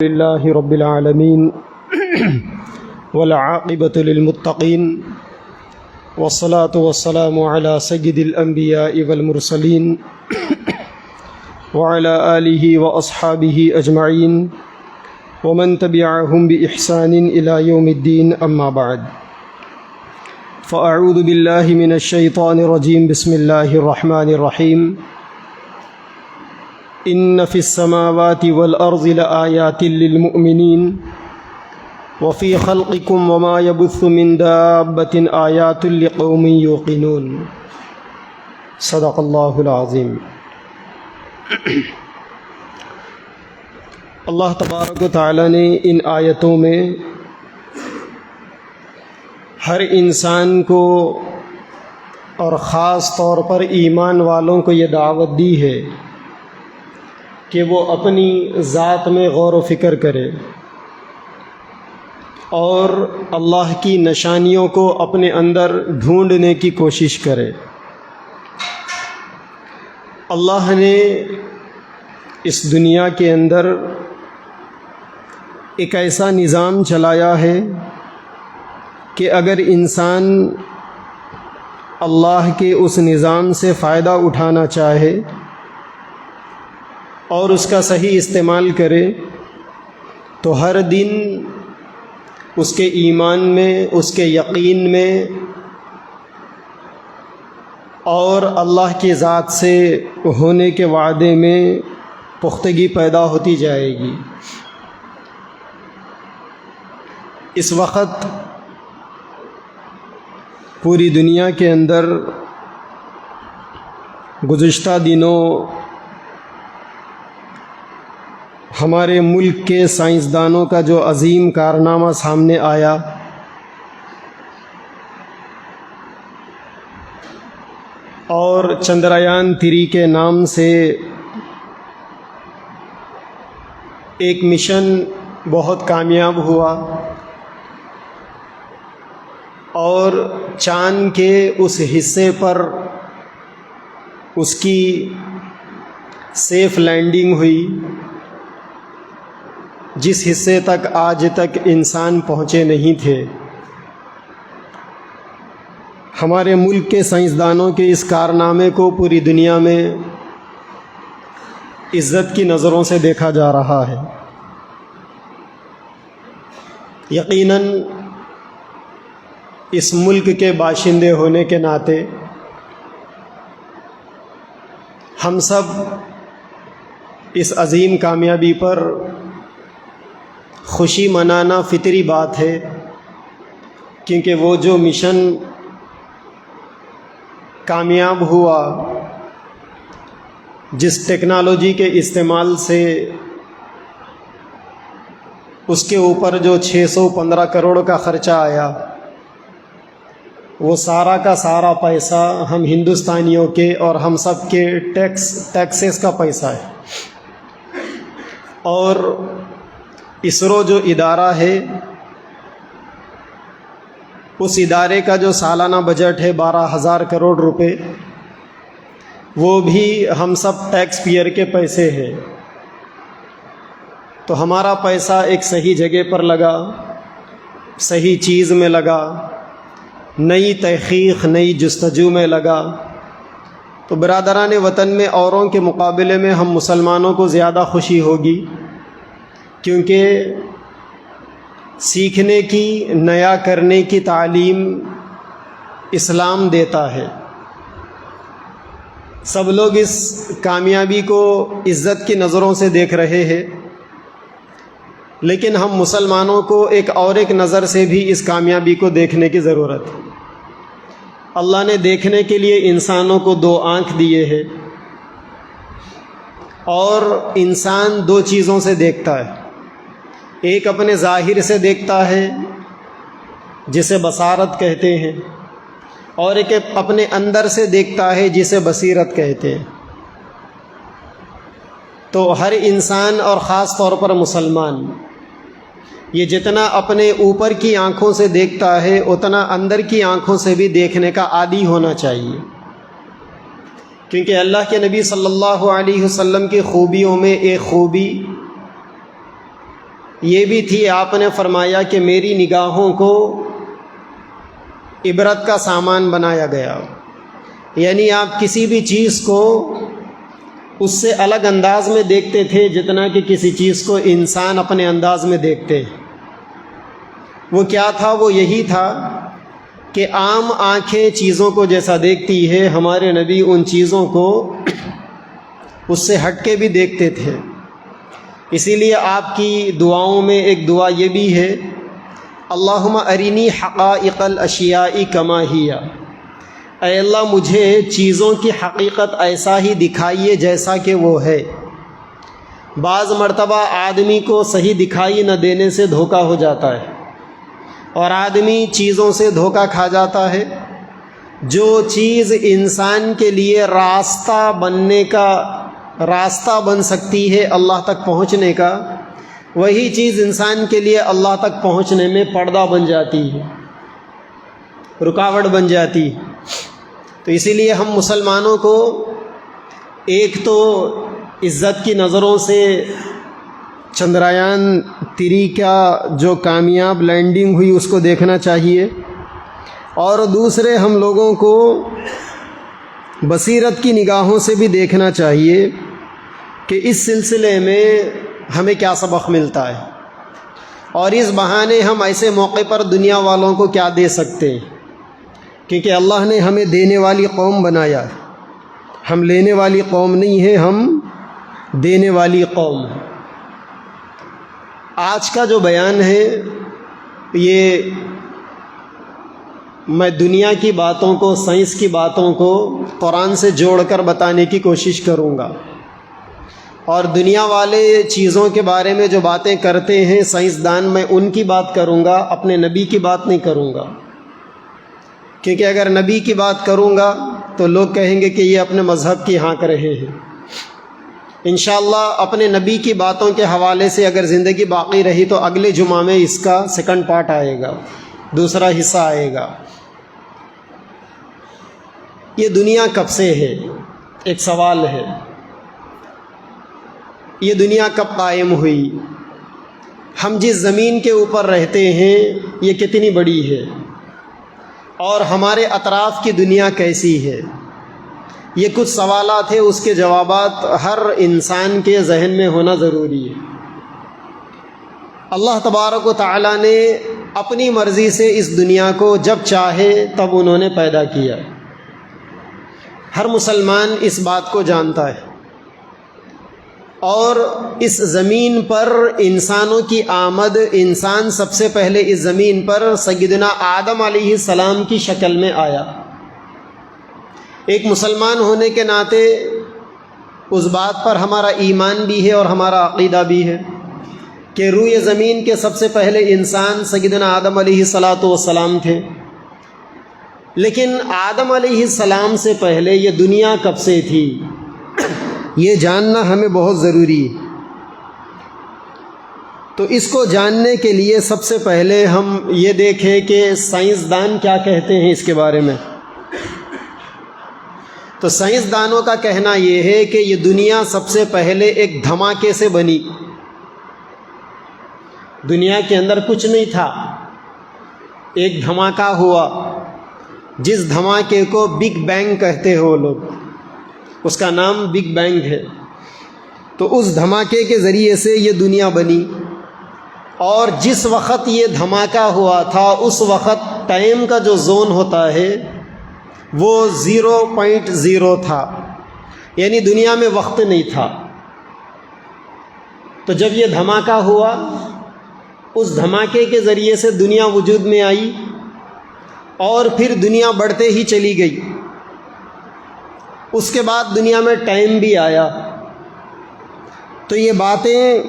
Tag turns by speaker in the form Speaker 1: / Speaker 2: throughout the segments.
Speaker 1: لله رب العالمين والعاقبة للمتقين والصلاة والسلام على سيد الأنبياء والمرسلين وعلى آله وأصحابه أجمعين ومن تبعهم بإحسان إلى يوم الدين أما بعد فأعوذ بالله من الشيطان الرجيم بسم الله الرحمن الرحيم إن في السماوات والأرض لآيات للمؤمنين وفي خلقكم وما يبث من دابة آيات لقوم يوقنون صدق الله العظيم۔ اللہ تبارک و تعالی نے ان آیتوں میں ہر انسان کو اور خاص طور پر ایمان والوں کو یہ دعوت دی ہے کہ وہ اپنی ذات میں غور و فکر کرے اور اللہ کی نشانیوں کو اپنے اندر ڈھونڈنے کی کوشش کرے۔ اللہ نے اس دنیا کے اندر ایک ایسا نظام چلایا ہے کہ اگر انسان اللہ کے اس نظام سے فائدہ اٹھانا چاہے اور اس کا صحیح استعمال کرے تو ہر دن اس کے ایمان میں، اس کے یقین میں اور اللہ کی ذات سے ہونے کے وعدے میں پختگی پیدا ہوتی جائے گی۔ اس وقت پوری دنیا کے اندر گزشتہ دنوں ہمارے ملک کے سائنسدانوں کا جو عظیم کارنامہ سامنے آیا، اور چندریان 3 کے نام سے ایک مشن بہت کامیاب ہوا اور چاند کے اس حصے پر اس کی سیف لینڈنگ ہوئی جس حصے تک آج تک انسان پہنچے نہیں تھے۔ ہمارے ملک کے سائنسدانوں کے اس کارنامے کو پوری دنیا میں عزت کی نظروں سے دیکھا جا رہا ہے۔ یقیناً اس ملک کے باشندے ہونے کے ناطے ہم سب اس عظیم کامیابی پر خوشی منانا فطری بات ہے، کیونکہ وہ جو مشن کامیاب ہوا، جس ٹیکنالوجی کے استعمال سے اس کے اوپر جو 615 کروڑ کا خرچہ آیا، وہ سارا کا سارا پیسہ ہم ہندوستانیوں کے اور ہم سب کے ٹیکسز کا پیسہ ہے۔ اور اسرو جو ادارہ ہے، اس ادارے کا جو سالانہ بجٹ ہے 12,000 کروڑ روپے، وہ بھی ہم سب ٹیکس پیئر کے پیسے ہیں۔ تو ہمارا پیسہ ایک صحیح جگہ پر لگا، صحیح چیز میں لگا، نئی تحقیق، نئی جستجو میں لگا، تو برادران وطن میں اوروں کے مقابلے میں ہم مسلمانوں کو زیادہ خوشی ہوگی، کیونکہ سیکھنے کی، نیا کرنے کی تعلیم اسلام دیتا ہے۔ سب لوگ اس کامیابی کو عزت کی نظروں سے دیکھ رہے ہیں، لیکن ہم مسلمانوں کو ایک نظر سے بھی اس کامیابی کو دیکھنے کی ضرورت ہے۔ اللہ نے دیکھنے کے لیے انسانوں کو 2 آنکھ دیے ہیں، اور انسان 2 چیزوں سے دیکھتا ہے، ایک اپنے ظاہر سے دیکھتا ہے جسے بصارت کہتے ہیں، اور ایک اپنے اندر سے دیکھتا ہے جسے بصیرت کہتے ہیں۔ تو ہر انسان اور خاص طور پر مسلمان یہ جتنا اپنے اوپر کی آنکھوں سے دیکھتا ہے، اتنا اندر کی آنکھوں سے بھی دیکھنے کا عادی ہونا چاہیے، کیونکہ اللہ کے نبی صلی اللہ علیہ وسلم کی خوبیوں میں ایک خوبی یہ بھی تھی آپ نے فرمایا کہ میری نگاہوں کو عبرت کا سامان بنایا گیا، یعنی آپ کسی بھی چیز کو اس سے الگ انداز میں دیکھتے تھے جتنا کہ کسی چیز کو انسان اپنے انداز میں دیکھتے۔ وہ کیا تھا؟ وہ یہی تھا کہ عام آنکھیں چیزوں کو جیسا دیکھتی ہے، ہمارے نبی ان چیزوں کو اس سے ہٹ کے بھی دیکھتے تھے۔ اسی لیے آپ کی دعاؤں میں ایک دعا یہ بھی ہے، اللہم ارینی حقائق الاشیاء کما ہی، اے اللہ مجھے چیزوں کی حقیقت ایسا ہی دکھائیے جیسا کہ وہ ہے۔ بعض مرتبہ آدمی کو صحیح دکھائی نہ دینے سے دھوکہ ہو جاتا ہے، اور آدمی چیزوں سے دھوکہ کھا جاتا ہے۔ جو چیز انسان کے لیے راستہ بن سکتی ہے اللہ تک پہنچنے کا، وہی چیز انسان کے لیے اللہ تک پہنچنے میں پردہ بن جاتی ہے، رکاوٹ بن جاتی ہے۔ تو اسی لیے ہم مسلمانوں کو ایک تو عزت کی نظروں سے چندریان 3 کا جو کامیاب لینڈنگ ہوئی اس کو دیکھنا چاہیے، اور دوسرے ہم لوگوں کو بصیرت کی نگاہوں سے بھی دیکھنا چاہیے کہ اس سلسلے میں ہمیں کیا سبق ملتا ہے، اور اس بہانے ہم ایسے موقع پر دنیا والوں کو کیا دے سکتے ہیں، کیونکہ اللہ نے ہمیں دینے والی قوم بنایا ہے۔ ہم لینے والی قوم نہیں ہے، ہم دینے والی قوم ہے۔ آج کا جو بیان ہے یہ میں دنیا کی باتوں کو، سائنس کی باتوں کو قرآن سے جوڑ کر بتانے کی کوشش کروں گا، اور دنیا والے چیزوں کے بارے میں جو باتیں کرتے ہیں سائنسدان، میں ان کی بات کروں گا، اپنے نبی کی بات نہیں کروں گا، کیونکہ اگر نبی کی بات کروں گا تو لوگ کہیں گے کہ یہ اپنے مذہب کی ہانک رہے ہیں۔ انشاءاللہ اپنے نبی کی باتوں کے حوالے سے اگر زندگی باقی رہی تو اگلے جمعہ میں اس کا سیکنڈ پارٹ آئے گا، دوسرا حصہ آئے گا۔ یہ دنیا کب سے ہے؟ ایک سوال ہے، یہ دنیا کب قائم ہوئی؟ ہم جس زمین کے اوپر رہتے ہیں یہ کتنی بڑی ہے، اور ہمارے اطراف کی دنیا کیسی ہے؟ یہ کچھ سوالات ہیں، اس کے جوابات ہر انسان کے ذہن میں ہونا ضروری ہے۔ اللہ تبارک و تعالیٰ نے اپنی مرضی سے اس دنیا کو جب چاہے تب انہوں نے پیدا کیا۔ ہر مسلمان اس بات کو جانتا ہے، اور اس زمین پر انسانوں کی آمد، انسان سب سے پہلے اس زمین پر سیدنا آدم علیہ السلام کی شکل میں آیا۔ ایک مسلمان ہونے کے ناطے اس بات پر ہمارا ایمان بھی ہے اور ہمارا عقیدہ بھی ہے کہ روئے زمین کے سب سے پہلے انسان سیدنا آدم علیہ السلام تھے۔ لیکن آدم علیہ السلام سے پہلے یہ دنیا کب سے تھی، یہ جاننا ہمیں بہت ضروری ہے۔ تو اس کو جاننے کے لیے سب سے پہلے ہم یہ دیکھیں کہ سائنسدان کیا کہتے ہیں اس کے بارے میں۔ تو سائنسدانوں کا کہنا یہ ہے کہ یہ دنیا سب سے پہلے ایک دھماکے سے بنی۔ دنیا کے اندر کچھ نہیں تھا، ایک دھماکہ ہوا، جس دھماکے کو بگ بینگ کہتے ہیں وہ لوگ، اس کا نام بگ بینگ ہے۔ تو اس دھماکے کے ذریعے سے یہ دنیا بنی، اور جس وقت یہ دھماکہ ہوا تھا اس وقت ٹائم کا جو زون ہوتا ہے وہ 0.0 تھا، یعنی دنیا میں وقت نہیں تھا۔ تو جب یہ دھماکہ ہوا، اس دھماکے کے ذریعے سے دنیا وجود میں آئی، اور پھر دنیا بڑھتے ہی چلی گئی۔ اس کے بعد دنیا میں ٹائم بھی آیا۔ تو یہ باتیں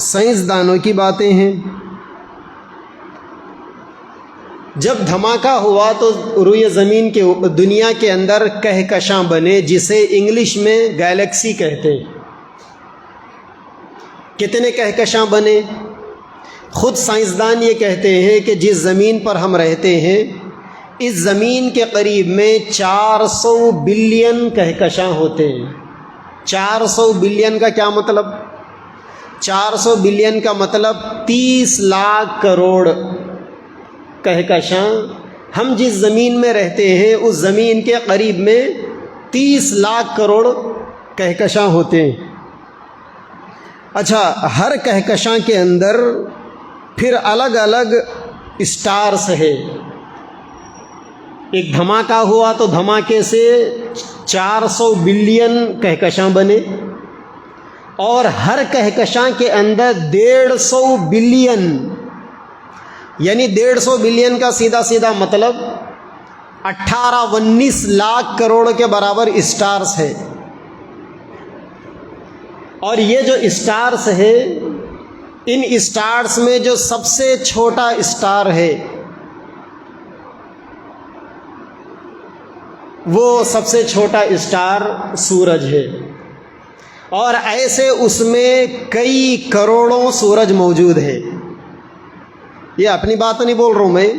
Speaker 1: سائنسدانوں کی باتیں ہیں۔ جب دھماکہ ہوا تو روئے زمین کے دنیا کے اندر کہکشاں بنے، جسے انگلش میں گیلیکسی کہتے ہیں۔ کتنے کہکشاں بنے؟ خود سائنسدان یہ کہتے ہیں کہ جس زمین پر ہم رہتے ہیں اس زمین کے قریب میں 400 بلین کہکشاں ہوتے ہیں۔ 400 بلین کا کیا مطلب؟ 400 بلین کا مطلب 30 لاکھ کروڑ کہکشاں ہم جس زمین میں رہتے ہیں اس زمین کے قریب میں 30 لاکھ کروڑ کہکشاں ہوتے ہیں۔ اچھا، ہر کہکشاں کے اندر پھر الگ الگ اسٹارز ہے۔ ایک دھماکہ ہوا تو دھماکے سے 400 بلین کہکشاں بنے، اور ہر کہکشاں کے اندر 150 بلین، یعنی 150 بلین کا سیدھا سیدھا مطلب 18-19 لاکھ کروڑ کے برابر اسٹارز ہے۔ اور یہ جو اسٹارز ہے، ان اسٹارز میں جو سب سے چھوٹا اسٹار ہے وہ سب سے چھوٹا اسٹار سورج ہے، اور ایسے اس میں کئی کروڑوں سورج موجود ہے۔ یہ اپنی بات نہیں بول رہا ہوں میں،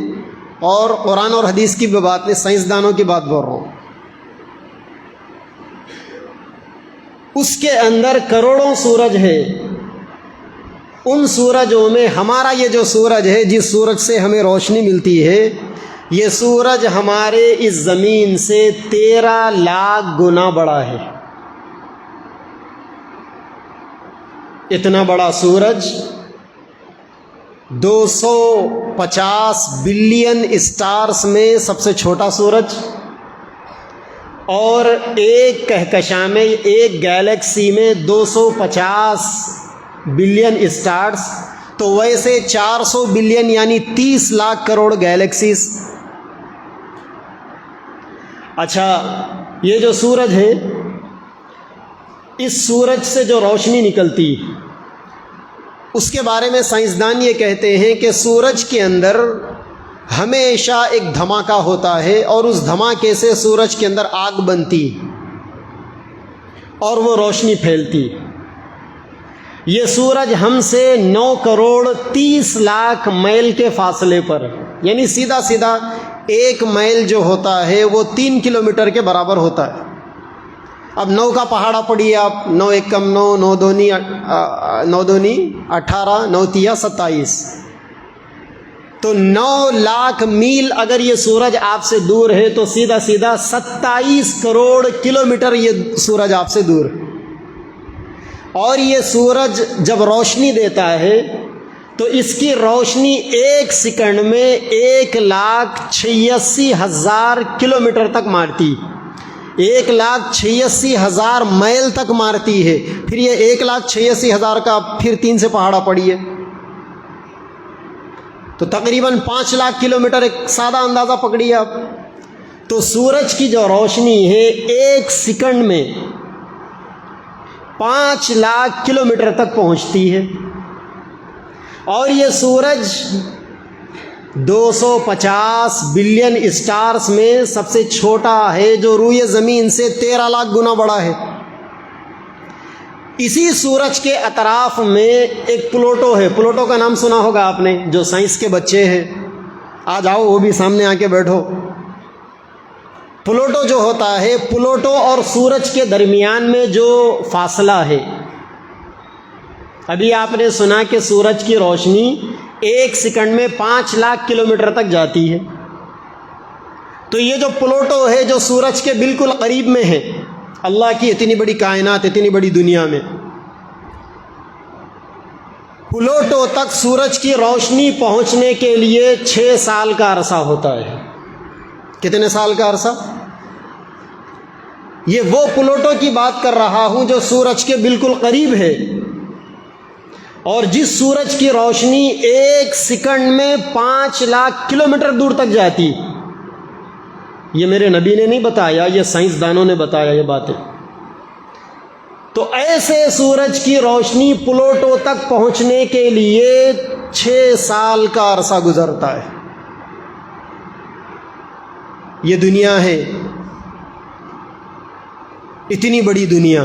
Speaker 1: اور قرآن اور حدیث کی بھی بات نہیں، سائنسدانوں کی بات بول رہا ہوں۔ اس کے اندر کروڑوں سورج ہے۔ ان سورجوں میں ہمارا یہ جو سورج ہے، جس سورج سے ہمیں روشنی ملتی ہے، یہ سورج ہمارے اس زمین سے 13 لاکھ گنا بڑا ہے۔ اتنا بڑا سورج 250 بلین اسٹارز میں سب سے چھوٹا سورج، اور ایک کہکشاں میں، ایک گیلیکسی میں 250 بلین اسٹارز، تو ویسے 400 بلین یعنی 30 لاکھ کروڑ گیلیکسیز۔ اچھا، یہ جو سورج ہے، اس سورج سے جو روشنی نکلتی، اس کے بارے میں سائنسدان یہ کہتے ہیں کہ سورج کے اندر ہمیشہ ایک دھماکہ ہوتا ہے، اور اس دھماکے سے سورج کے اندر آگ بنتی اور وہ روشنی پھیلتی۔ یہ سورج ہم سے 9 کروڑ 30 لاکھ میل کے فاصلے پر، یعنی سیدھا سیدھا 1 میل جو ہوتا ہے وہ 3 کلومیٹر کے برابر ہوتا ہے۔ اب 9 کا پہاڑا پڑیے آپ، 9 ایکم 9، 9 دونی 18، 9 تیا 27، تو 9 لاکھ میل اگر یہ سورج آپ سے دور ہے تو سیدھا سیدھا 27 کروڑ کلومیٹر یہ سورج آپ سے دور ہے۔ اور یہ سورج جب روشنی دیتا ہے تو اس کی روشنی 1 سیکنڈ میں 1,86,000 کلومیٹر تک مارتی، 1,86,000 میل تک مارتی ہے۔ پھر یہ 1,86,000 کا پھر 3 سے پہاڑا پڑیے تو تقریباً 5 لاکھ کلومیٹر، ایک سادہ اندازہ پکڑیے آپ۔ تو سورج کی جو روشنی ہے 1 سیکنڈ میں 5 لاکھ کلومیٹر تک پہنچتی ہے، اور یہ سورج 250 بلین اسٹارز میں سب سے چھوٹا ہے، جو روئے زمین سے 13 لاکھ گنا بڑا ہے۔ اسی سورج کے اطراف میں ایک پلوٹو ہے۔ پلوٹو کا نام سنا ہوگا آپ نے، جو سائنس کے بچے ہیں، آ جاؤ وہ بھی سامنے آ کے بیٹھو۔ پلوٹو جو ہوتا ہے، پلوٹو اور سورج کے درمیان میں جو فاصلہ ہے، ابھی آپ نے سنا کہ سورج کی روشنی 1 سیکنڈ میں 5 لاکھ کلومیٹر تک جاتی ہے، تو یہ جو پلوٹو ہے جو سورج کے بالکل قریب میں ہے، اللہ کی اتنی بڑی کائنات، اتنی بڑی دنیا میں پلوٹو تک سورج کی روشنی پہنچنے کے لیے 6 سال کا عرصہ ہوتا ہے۔ کتنے سال کا عرصہ؟ یہ وہ پلوٹو کی بات کر رہا ہوں جو سورج کے بالکل قریب ہے، اور جس سورج کی روشنی 1 سیکنڈ میں 5 لاکھ کلومیٹر دور تک جاتی۔ یہ میرے نبی نے نہیں بتایا، یہ سائنسدانوں نے بتایا یہ باتیں۔ تو ایسے سورج کی روشنی پلوٹو تک پہنچنے کے لیے 6 سال کا عرصہ گزرتا ہے۔ یہ دنیا ہے، اتنی بڑی دنیا،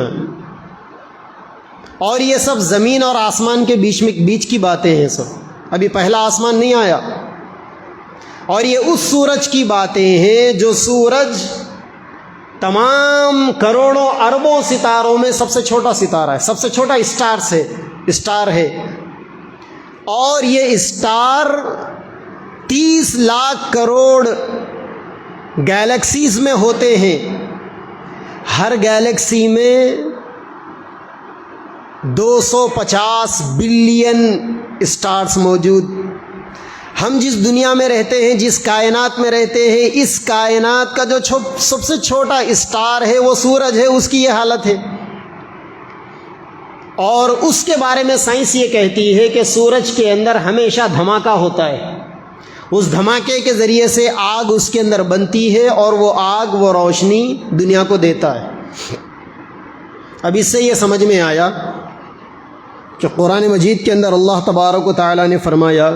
Speaker 1: اور یہ سب زمین اور آسمان کے بیچ کی باتیں ہیں سب، ابھی پہلا آسمان نہیں آیا۔ اور یہ اس سورج کی باتیں ہیں جو سورج تمام کروڑوں اربوں ستاروں میں سب سے چھوٹا ستارہ ہے، سب سے چھوٹا اسٹار ہے۔ اسٹار ہے، اور یہ اسٹار 30 لاکھ کروڑ گیلیکسیز میں ہوتے ہیں۔ ہر گیلیکسی میں 250 بلین اسٹارز موجود۔ ہم جس دنیا میں رہتے ہیں، جس کائنات میں رہتے ہیں، اس کائنات کا جو سب سے چھوٹا اسٹار ہے وہ سورج ہے، اس کی یہ حالت ہے۔ اور اس کے بارے میں سائنس یہ کہتی ہے کہ سورج کے اندر ہمیشہ دھماکہ ہوتا ہے، اس دھماکے کے ذریعے سے آگ اس کے اندر بنتی ہے، اور وہ آگ، وہ روشنی دنیا کو دیتا ہے۔ اب اس سے یہ سمجھ میں آیا کہ قرآن مجید کے اندر اللہ تبارک و تعالیٰ نے فرمایا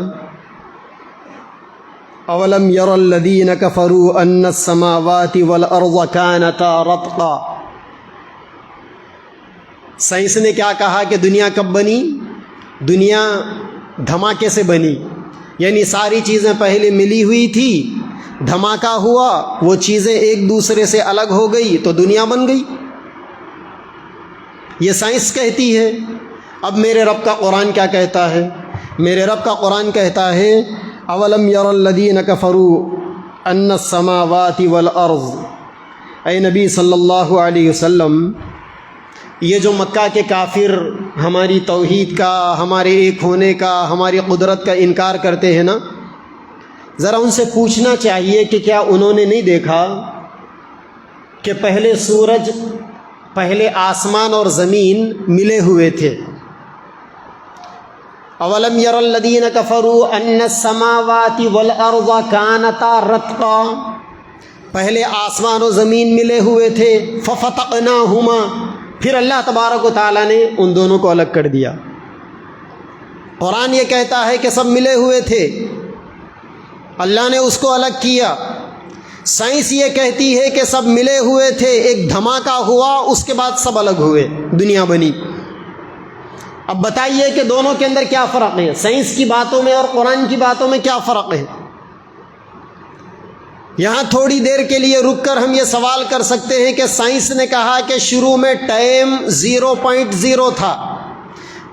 Speaker 1: اولم یر الذین کفروا ان السماوات والارض کانتا رتقا۔ سائنس نے کیا کہا کہ دنیا کب بنی؟ دنیا دھماکے سے بنی، یعنی ساری چیزیں پہلے ملی ہوئی تھی، دھماکہ ہوا، وہ چیزیں ایک دوسرے سے الگ ہو گئی تو دنیا بن گئی۔ یہ سائنس کہتی ہے۔ اب میرے رب کا قرآن کیا کہتا ہے؟ میرے رب کا قرآن کہتا ہے اولم یر الذین کفروا ان السماوات والارض۔ اے نبی صلی اللہ علیہ وسلم، یہ جو مکہ کے کافر ہماری توحید کا، ہمارے ایک ہونے کا، ہماری قدرت کا انکار کرتے ہیں نا، ذرا ان سے پوچھنا چاہیے کہ کیا انہوں نے نہیں دیکھا کہ پہلے سورج، پہلے آسمان اور زمین ملے ہوئے تھے؟ اولم یر الذین کفروا ان السماوات والارض کانتا رتقا، پہلے آسمان و زمین ملے ہوئے تھے، ففتقناہما، پھر اللہ تبارک و تعالیٰ نے ان دونوں کو الگ کر دیا۔ قرآن یہ کہتا ہے کہ سب ملے ہوئے تھے، اللہ نے اس کو الگ کیا۔ سائنس یہ کہتی ہے کہ سب ملے ہوئے تھے، ایک دھماکہ ہوا، اس کے بعد سب الگ ہوئے، دنیا بنی۔ اب بتائیے کہ دونوں کے اندر کیا فرق ہے؟ سائنس کی باتوں میں اور قرآن کی باتوں میں کیا فرق ہے؟ یہاں تھوڑی دیر کے لیے رک کر ہم یہ سوال کر سکتے ہیں کہ سائنس نے کہا کہ شروع میں ٹائم 0.0 تھا،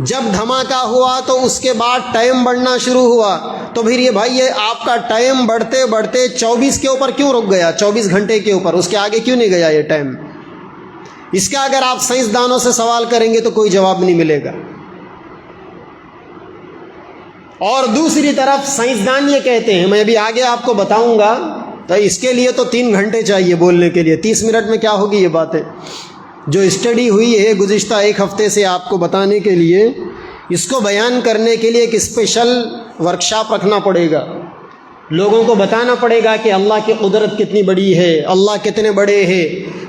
Speaker 1: جب دھماکہ ہوا تو اس کے بعد ٹائم بڑھنا شروع ہوا، تو پھر یہ بھائی یہ آپ کا ٹائم بڑھتے بڑھتے 24 کے اوپر کیوں رک گیا؟ 24 گھنٹے کے اوپر، اس کے آگے کیوں نہیں گیا یہ ٹائم؟ اس کا اگر آپ سائنسدانوں سے سوال کریں گے تو کوئی جواب نہیں ملے گا۔ اور دوسری طرف سائنسدان یہ کہتے ہیں، میں ابھی آگے آپ کو بتاؤں گا، تو اس کے لیے تو 3 گھنٹے چاہیے بولنے کے لیے، 30 منٹ میں کیا ہوگی یہ باتیں؟ جو اسٹڈی ہوئی ہے گزشتہ 1 ہفتے سے آپ کو بتانے کے لیے، اس کو بیان کرنے کے لیے ایک اسپیشل ورکشاپ رکھنا پڑے گا، لوگوں کو بتانا پڑے گا کہ اللہ کی قدرت کتنی بڑی ہے، اللہ کتنے بڑے ہیں۔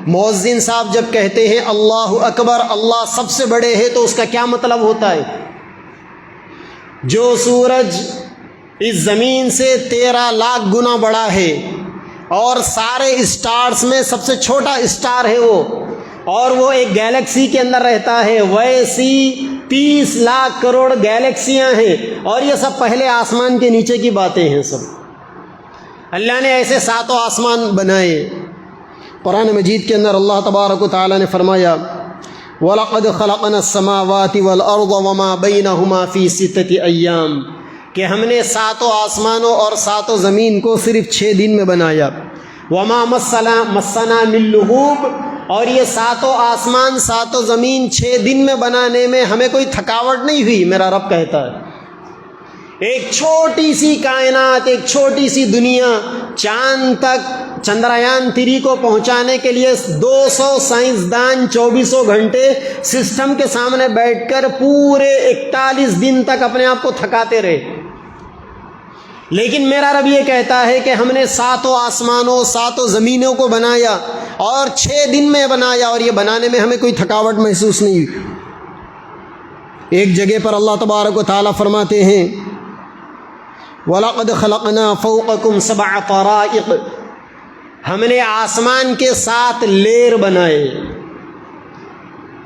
Speaker 1: مؤذن صاحب جب کہتے ہیں اللہ اکبر، اللہ سب سے بڑے ہے، تو اس کا کیا مطلب ہوتا ہے؟ جو سورج اس زمین سے 13 لاکھ گنا بڑا ہے، اور سارے اسٹارز میں سب سے چھوٹا اسٹار ہے وہ، اور وہ ایک گیلیکسی کے اندر رہتا ہے، ویسی 30 لاکھ کروڑ گیلیکسیاں ہیں، اور یہ سب پہلے آسمان کے نیچے کی باتیں ہیں۔ سب اللہ نے ایسے 7 آسمان بنائے۔ قرآن مجید کے اندر اللہ تبارک و تعالیٰ نے فرمایا وَلَقَدْ خَلَقْنَا السَّمَاوَاتِ وَالْأَرْضَ وَمَا بَيْنَهُمَا فِي 6 أَيَّامٍ، کہ ہم نے 7 آسمانوں اور 7 زمین کو صرف 6 دن میں بنایا۔ وَمَا مَسَّنَا مِن لُغُوبٍ، اور یہ 7 آسمان 7 زمین 6 دن میں بنانے میں ہمیں کوئی تھکاوٹ نہیں ہوئی، میرا رب کہتا ہے۔ ایک چھوٹی سی کائنات، ایک چھوٹی سی دنیا، چاند تک چندریان 3 کو پہنچانے کے لیے 200 سائنسدان 24 گھنٹے سسٹم کے سامنے بیٹھ کر پورے 41 دن تک اپنے آپ کو تھکاتے رہے، لیکن میرا رب یہ کہتا ہے کہ ہم نے 7 آسمانوں 7 زمینوں کو بنایا اور 6 دن میں بنایا، اور یہ بنانے میں ہمیں کوئی تھکاوٹ محسوس نہیں ہوئی۔ ایک جگہ پر اللہ تبارک و تعالیٰ فرماتے ہیں وَلَقَدْ خَلَقْنَا فَوْقَكُمْ 7 طَرَائِقَ، ہم نے آسمان کے 7 لیر بنائے۔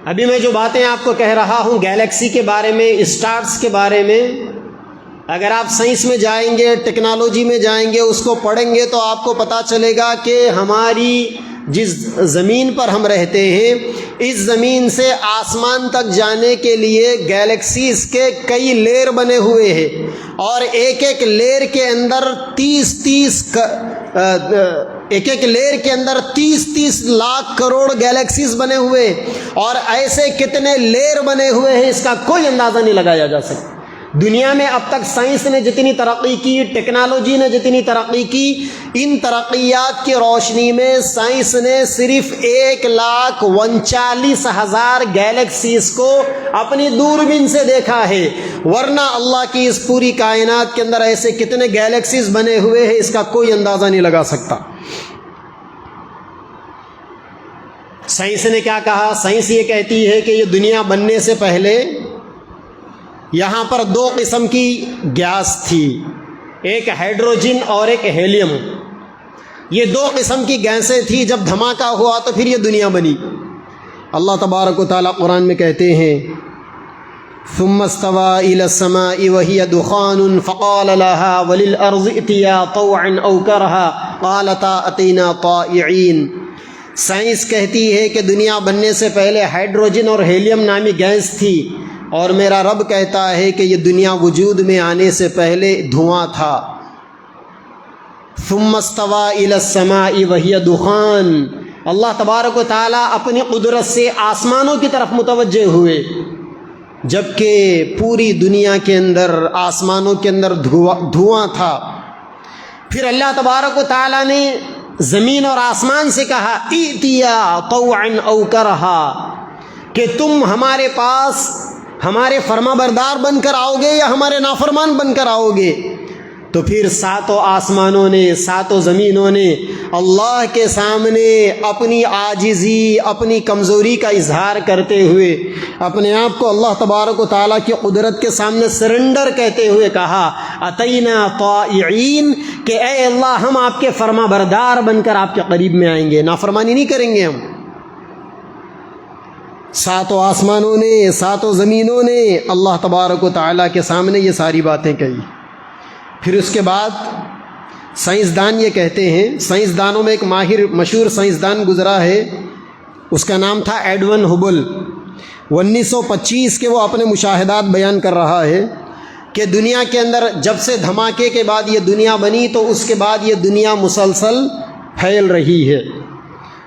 Speaker 1: ابھی میں جو باتیں آپ کو کہہ رہا ہوں گیلیکسی کے بارے میں، اسٹارز کے بارے میں، اگر آپ سائنس میں جائیں گے، ٹیکنالوجی میں جائیں گے، اس کو پڑھیں گے تو آپ کو پتہ چلے گا کہ ہماری جس زمین پر ہم رہتے ہیں، اس زمین سے آسمان تک جانے کے لیے گیلیکسیز کے کئی لیئر بنے ہوئے ہیں، اور ایک ایک لیئر کے اندر 30 لاکھ کروڑ گیلیکسیز بنے ہوئے، اور ایسے کتنے لیئر بنے ہوئے ہیں اس کا کوئی اندازہ نہیں لگایا جا سکتا۔ دنیا میں اب تک سائنس نے جتنی ترقی کی، ٹیکنالوجی نے جتنی ترقی کی، ان ترقیات کی روشنی میں سائنس نے صرف 1,39,000 گیلیکسیز کو اپنی دوربین سے دیکھا ہے، ورنہ اللہ کی اس پوری کائنات کے اندر ایسے کتنے گیلیکسیز بنے ہوئے ہیں اس کا کوئی اندازہ نہیں لگا سکتا۔ سائنس نے کیا کہا؟ سائنس یہ کہتی ہے کہ یہ دنیا بننے سے پہلے یہاں پر 2 قسم کی گیس تھی، ایک ہائیڈروجن اور ایک ہیلیم۔ یہ 2 قسم کی گیسیں تھی، جب دھماکہ ہوا تو پھر یہ دنیا بنی۔ اللہ تبارک و تعالیٰ قرآن میں کہتے ہیں ثم استوى إلى السماء وهي دخان فقال لها وللأرض ائتيا طوعا أو كرها قالتا أتينا طائعين۔ سائنس کہتی ہے کہ دنیا بننے سے پہلے ہائیڈروجن اور ہیلیم نامی گیس تھی، اور میرا رب کہتا ہے کہ یہ دنیا وجود میں آنے سے پہلے دھواں تھا۔ ثم استوى الى السماء وهي دخان، اللہ تبارک و تعالیٰ اپنی قدرت سے آسمانوں کی طرف متوجہ ہوئے، جبکہ پوری دنیا کے اندر آسمانوں کے اندر دھواں تھا۔ پھر اللہ تبارک و تعالیٰ نے زمین اور آسمان سے کہا ائتیا طوعا او کرہا، کہ تم ہمارے پاس ہمارے فرما بردار بن کر آؤ گے یا ہمارے نافرمان بن کر آؤ گے۔ تو پھر 7 آسمانوں نے 7 زمینوں نے اللہ کے سامنے اپنی عاجزی، اپنی کمزوری کا اظہار کرتے ہوئے، اپنے آپ کو اللہ تبارک و تعالیٰ کی قدرت کے سامنے سرنڈر کہتے ہوئے کہا اتینا طائعین، کہ اے اللہ ہم آپ کے فرما بردار بن کر آپ کے قریب میں آئیں گے، نافرمانی نہیں کریں گے ہم۔ 7 آسمانوں نے 7 زمینوں نے اللہ تبارک و تعالیٰ کے سامنے یہ ساری باتیں کہی۔ پھر اس کے بعد سائنسدان یہ کہتے ہیں، سائنسدانوں میں ایک ماہر مشہور سائنسدان گزرا ہے، اس کا نام تھا ایڈون ہبل۔ 1925 کے وہ اپنے مشاہدات بیان کر رہا ہے کہ دنیا کے اندر جب سے دھماکے کے بعد یہ دنیا بنی تو اس کے بعد یہ دنیا مسلسل پھیل رہی ہے،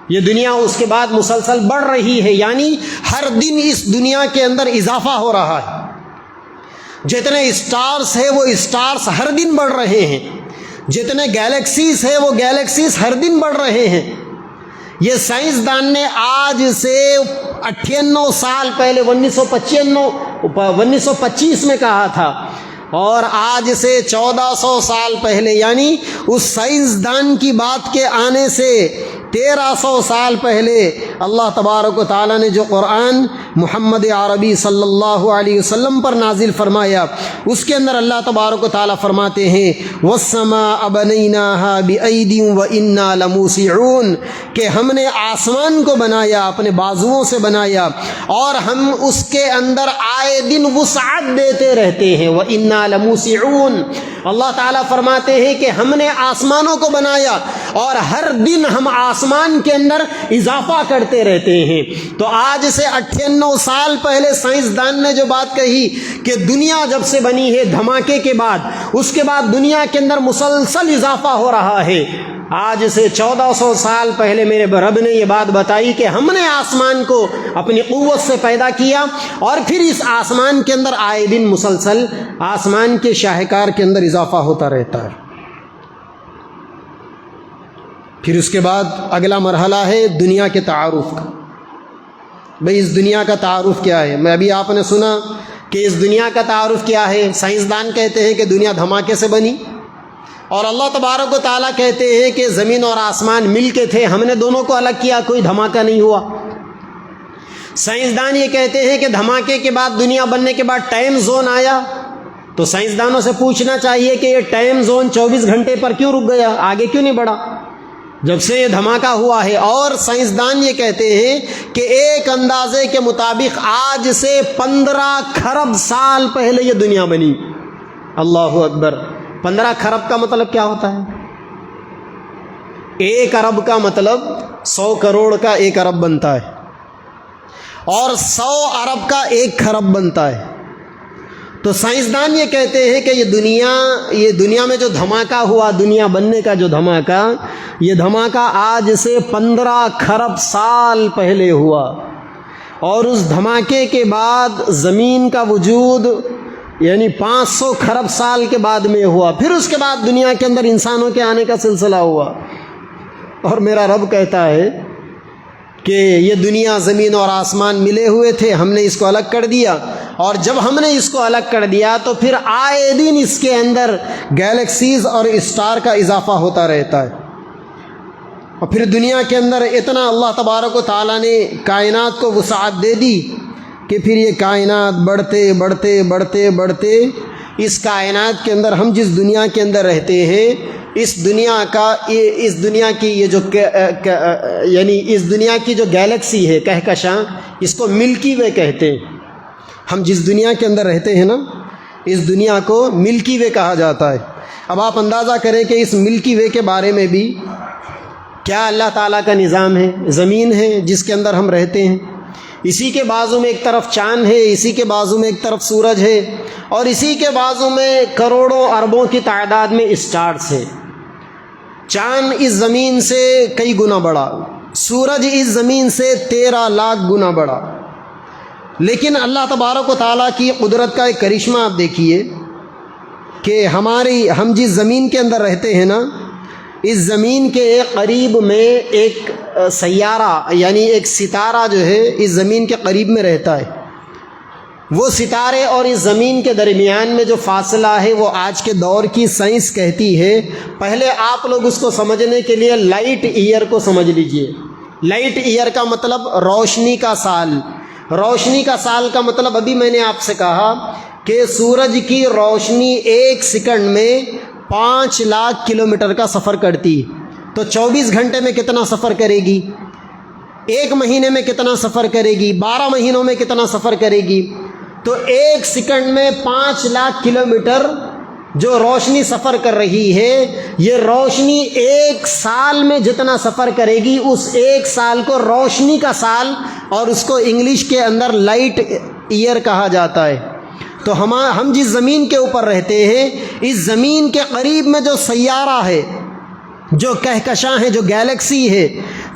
Speaker 1: یہ دنیا اس کے بعد مسلسل بڑھ رہی ہے، یعنی ہر دن اس دنیا کے اندر اضافہ ہو رہا ہے۔ جتنے اسٹارز ہیں وہ اسٹارز ہر دن بڑھ رہے ہیں، جتنے گیلیکسیز ہیں وہ گیلیکسیز ہر دن بڑھ رہے ہیں۔ یہ سائنسدان نے آج سے 98 سال پہلے 1925 میں کہا تھا، اور آج سے 1400 سال پہلے، یعنی اس سائنسدان کی بات کے آنے سے 1300 سال پہلے اللہ تبارک و تعالیٰ نے جو قرآن محمد عربی صلی اللہ علیہ وسلم پر نازل فرمایا، اس کے اندر اللہ تبارک و تعالیٰ فرماتے ہیں وَالسَّمَاءَ بَنَيْنَاهَا بِأَيْدٍ وَإِنَّا لَمُوسِعُونَ، کہ ہم نے آسمان کو بنایا اپنے بازوؤں سے بنایا، اور ہم اس کے اندر آئے دن وسعت دیتے رہتے ہیں۔ وَإِنَّا لَمُوسِعُونَ، اللہ تعالیٰ فرماتے ہیں کہ ہم نے آسمانوں کو بنایا اور ہر دن ہم آسمان کے اندر اضافہ کرتے رہتے ہیں۔ تو آج سے 98 سال پہلے سائنسدان نے جو بات کہی کہ دنیا جب سے بنی ہے دھماکے کے بعد، اس کے بعد دنیا کے اندر مسلسل اضافہ ہو رہا ہے، آج سے 1400 سال پہلے میرے رب نے یہ بات بتائی کہ ہم نے آسمان کو اپنی قوت سے پیدا کیا، اور پھر اس آسمان کے اندر آئے دن مسلسل آسمان کے شاہکار کے اندر اضافہ ہوتا رہتا ہے۔ پھر اس کے بعد اگلا مرحلہ ہے دنیا کے تعارف کا۔ بھئی اس دنیا کا تعارف کیا ہے؟ میں ابھی آپ نے سنا کہ اس دنیا کا تعارف کیا ہے۔ سائنسدان کہتے ہیں کہ دنیا دھماکے سے بنی، اور اللہ تبارک و تعالیٰ کہتے ہیں کہ زمین اور آسمان مل کے تھے، ہم نے دونوں کو الگ کیا، کوئی دھماکہ نہیں ہوا۔ سائنسدان یہ کہتے ہیں کہ دھماکے کے بعد، دنیا بننے کے بعد ٹائم زون آیا، تو سائنسدانوں سے پوچھنا چاہیے کہ یہ ٹائم زون 24 گھنٹے پر کیوں رک گیا، آگے کیوں نہیں بڑھا جب سے یہ دھماکہ ہوا ہے؟ اور سائنسدان یہ کہتے ہیں کہ ایک اندازے کے مطابق آج سے 15 کھرب سال پہلے یہ دنیا بنی۔ اللہ اکبر! 15 کھرب کا مطلب کیا ہوتا ہے؟ ایک ارب کا مطلب 100 کروڑ کا 1 ارب بنتا ہے، اور 100 ارب کا 1 کھرب بنتا ہے۔ تو سائنسدان یہ کہتے ہیں کہ یہ دنیا میں جو دھماکہ ہوا، دنیا بننے کا جو دھماکہ، یہ دھماکہ آج سے 15 کھرب سال پہلے ہوا، اور اس دھماکے کے بعد زمین کا وجود یعنی 500 کھرب سال کے بعد میں ہوا، پھر اس کے بعد دنیا کے اندر انسانوں کے آنے کا سلسلہ ہوا۔ اور میرا رب کہتا ہے کہ یہ دنیا زمین اور آسمان ملے ہوئے تھے، ہم نے اس کو الگ کر دیا، اور جب ہم نے اس کو الگ کر دیا تو پھر آئے دن اس کے اندر گیلیکسیز اور اسٹار کا اضافہ ہوتا رہتا ہے، اور پھر دنیا کے اندر اتنا اللہ تبارک و تعالیٰ نے کائنات کو وسعت دے دی کہ پھر یہ کائنات بڑھتے بڑھتے بڑھتے بڑھتے اس کائنات کے اندر ہم جس دنیا کے اندر رہتے ہیں، اس دنیا کی جو گیلیکسی ہے کہکشاں، اس کو ملکی وے کہتے ہیں۔ ہم جس دنیا کے اندر رہتے ہیں نا، اس دنیا کو ملکی وے کہا جاتا ہے۔ اب آپ اندازہ کریں کہ اس ملکی وے کے بارے میں بھی کیا اللہ تعالیٰ کا نظام ہے۔ زمین ہے جس کے اندر ہم رہتے ہیں، اسی کے بازو میں ایک طرف چاند ہے، اسی کے بازو میں ایک طرف سورج ہے، اور اسی کے بازو میں کروڑوں اربوں کی تعداد میں اسٹارز ہیں۔ چاند اس زمین سے کئی گنا بڑا، سورج اس زمین سے 13 لاکھ گنا بڑا۔ لیکن اللہ تبارک و تعالیٰ کی قدرت کا ایک کرشمہ آپ دیکھیے کہ ہم جس زمین کے اندر رہتے ہیں نا، اس زمین کے قریب میں ایک سیارہ یعنی ایک ستارہ جو ہے اس زمین کے قریب میں رہتا ہے۔ وہ ستارے اور اس زمین کے درمیان میں جو فاصلہ ہے وہ آج کے دور کی سائنس کہتی ہے، پہلے آپ لوگ اس کو سمجھنے کے لیے لائٹ ایئر کو سمجھ لیجئے۔ لائٹ ایئر کا مطلب روشنی کا سال۔ روشنی کا سال کا مطلب ابھی میں نے آپ سے کہا کہ سورج کی روشنی 1 سیکنڈ میں 5 لاکھ کلومیٹر کا سفر کرتی، تو 24 گھنٹے میں کتنا سفر کرے گی؟ 1 مہینے میں کتنا سفر کرے گی؟ 12 مہینوں میں کتنا سفر کرے گی؟ تو 1 سیکنڈ میں 5 لاکھ کلومیٹر جو روشنی سفر کر رہی ہے، یہ روشنی 1 سال میں جتنا سفر کرے گی، اس 1 سال کو روشنی کا سال، اور اس کو انگلش کے اندر لائٹ ایئر کہا جاتا ہے۔ تو ہم جس زمین کے اوپر رہتے ہیں، اس زمین کے قریب میں جو سیارہ ہے، جو کہکشاں ہے، جو گیلیکسی ہے،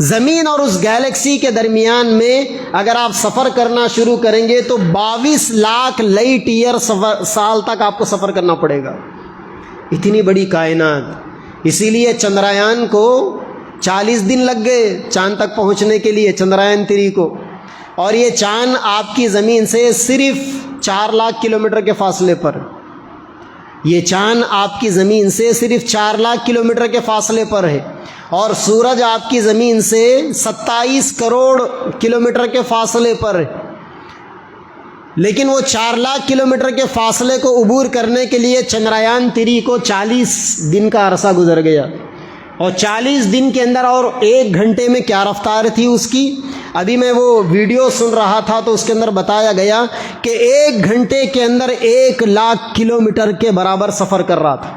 Speaker 1: زمین اور اس گیلیکسی کے درمیان میں اگر آپ سفر کرنا شروع کریں گے تو 22 لاکھ لائٹ ایئر سال تک آپ کو سفر کرنا پڑے گا۔ اتنی بڑی کائنات، اسی لیے چندریان کو 40 دن لگ گئے چاند تک پہنچنے کے لیے، چندریان 3 کو، اور یہ چاند آپ کی زمین سے صرف 4 لاکھ کلومیٹر کے فاصلے پر، یہ چاند آپ کی زمین سے صرف 4 لاکھ کلومیٹر کے فاصلے پر ہے، اور سورج آپ کی زمین سے 27 کروڑ کلومیٹر کے فاصلے پر ہے۔ لیکن وہ 4 لاکھ کلومیٹر کے فاصلے کو عبور کرنے کے لیے چندریان 3 کو 40 دن کا عرصہ گزر گیا، اور 40 دن کے اندر اور 1 گھنٹے میں کیا رفتار تھی اس کی۔ ابھی میں وہ ویڈیو سن رہا تھا تو اس کے اندر بتایا گیا کہ 1 گھنٹے کے اندر 1 لاکھ کلومیٹر کے برابر سفر کر رہا تھا۔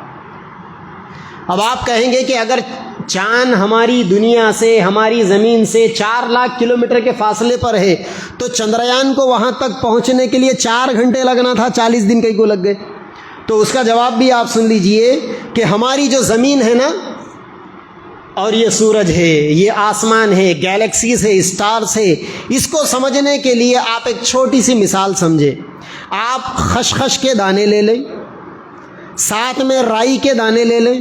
Speaker 1: اب آپ کہیں گے کہ اگر چاند ہماری دنیا سے، ہماری زمین سے 4 لاکھ کلومیٹر کے فاصلے پر ہے، تو چندریان کو وہاں تک پہنچنے کے لیے 4 گھنٹے لگنا تھا، 40 دن کئی کو لگ گئے۔ تو اس کا جواب بھی آپ سن لیجئے کہ ہماری جو زمین ہے نا، اور یہ سورج ہے، یہ آسمان ہے، گیلیکسیز ہے، اسٹارز ہے، اس کو سمجھنے کے لیے آپ ایک چھوٹی سی مثال سمجھیں۔ آپ خشخش کے دانے لے لیں، ساتھ میں رائی کے دانے لے لیں،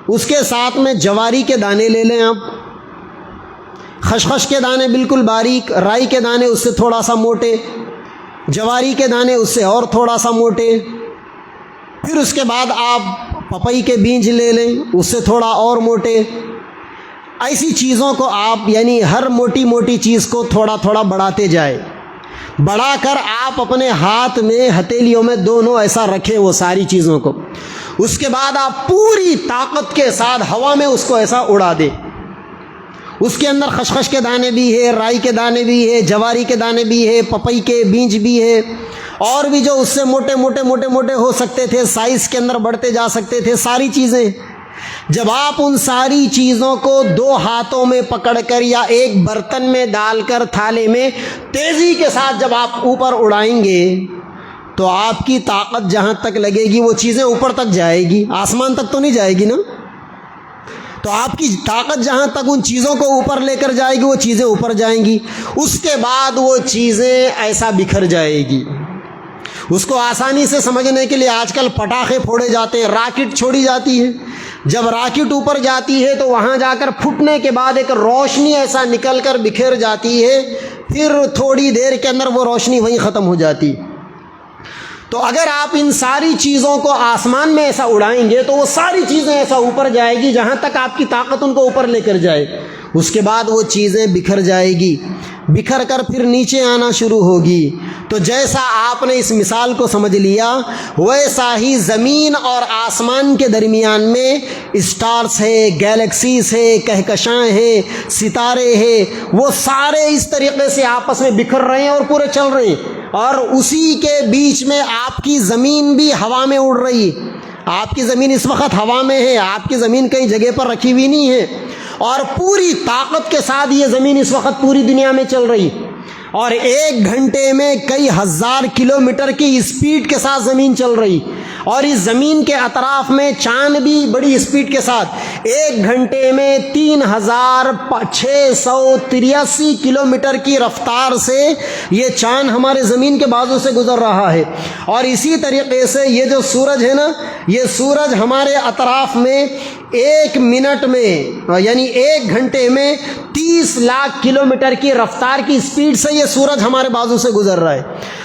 Speaker 1: اس کے ساتھ میں جواری کے دانے لے لیں۔ آپ خشخش کے دانے بالکل باریک، رائی کے دانے اس سے تھوڑا سا موٹے، جواری کے دانے اس سے اور تھوڑا سا موٹے، پھر اس کے بعد آپ پپئی کے بیج لے لیں، اس سے تھوڑا اور موٹے۔ ایسی چیزوں کو آپ یعنی ہر موٹی موٹی چیز کو تھوڑا تھوڑا بڑھاتے جائیں، بڑھا کر آپ اپنے ہاتھ میں ہتھیلیوں میں دونوں ایسا رکھیں وہ ساری چیزوں کو۔ اس کے بعد آپ پوری طاقت کے ساتھ ہوا میں اس کو ایسا اڑا دیں۔ اس کے اندر خشخش کے دانے بھی ہے، رائی کے دانے بھی ہے، جواری کے دانے بھی ہے، پپئی کے بیج بھی ہے، اور بھی جو اس سے موٹے موٹے موٹے موٹے ہو سکتے تھے، سائز کے اندر بڑھتے جا سکتے تھے، ساری چیزیں۔ جب آپ ان ساری چیزوں کو دو ہاتھوں میں پکڑ کر یا ایک برتن میں ڈال کر تھالے میں تیزی کے ساتھ جب آپ اوپر اڑائیں گے تو آپ کی طاقت جہاں تک لگے گی وہ چیزیں اوپر تک جائے گی، آسمان تک تو نہیں جائے گی نا۔ تو آپ کی طاقت جہاں تک ان چیزوں کو اوپر لے کر جائے گی وہ چیزیں اوپر جائیں گی، اس کے بعد وہ چیزیں ایسا بکھر جائے گی۔ اس کو آسانی سے سمجھنے کے لیے آج کل پٹاخے پھوڑے جاتے ہیں، راکٹ چھوڑی جاتی ہے۔ جب راکٹ اوپر جاتی ہے تو وہاں جا کر پھٹنے کے بعد ایک روشنی ایسا نکل کر بکھر جاتی ہے، پھر تھوڑی دیر کے اندر وہ روشنی وہیں ختم ہو جاتی۔ تو اگر آپ ان ساری چیزوں کو آسمان میں ایسا اڑائیں گے تو وہ ساری چیزیں ایسا اوپر جائے گی جہاں تک آپ کی طاقت ان کو اوپر لے کر جائے، اس کے بعد وہ چیزیں بکھر جائے گی، بکھر کر پھر نیچے آنا شروع ہوگی۔ تو جیسا آپ نے اس مثال کو سمجھ لیا ویسا ہی زمین اور آسمان کے درمیان میں اسٹارز ہے، گیلیکسیز ہے، کہکشاں ہیں، ستارے ہیں، وہ سارے اس طریقے سے آپس میں بکھر رہے ہیں اور پورے چل رہے ہیں، اور اسی کے بیچ میں آپ کی زمین بھی ہوا میں اڑ رہی ہے۔ آپ کی زمین اس وقت ہوا میں ہے، آپ کی زمین کئی جگہ پر رکھی ہوئی نہیں ہے، اور پوری طاقت کے ساتھ یہ زمین اس وقت پوری دنیا میں چل رہی، اور 1 گھنٹے میں کئی ہزار کلومیٹر کی اسپیڈ کے ساتھ زمین چل رہی، اور اس زمین کے اطراف میں چاند بھی بڑی اسپیڈ کے ساتھ 1 گھنٹے میں 3683 کلومیٹر کی رفتار سے یہ چاند ہمارے زمین کے بازو سے گزر رہا ہے۔ اور اسی طریقے سے یہ جو سورج ہے نا، یہ سورج ہمارے اطراف میں 1 منٹ میں یعنی 1 گھنٹے میں 30 لاکھ کلومیٹر کی رفتار کی اسپیڈ سے یہ سورج ہمارے بازو سے گزر رہا ہے،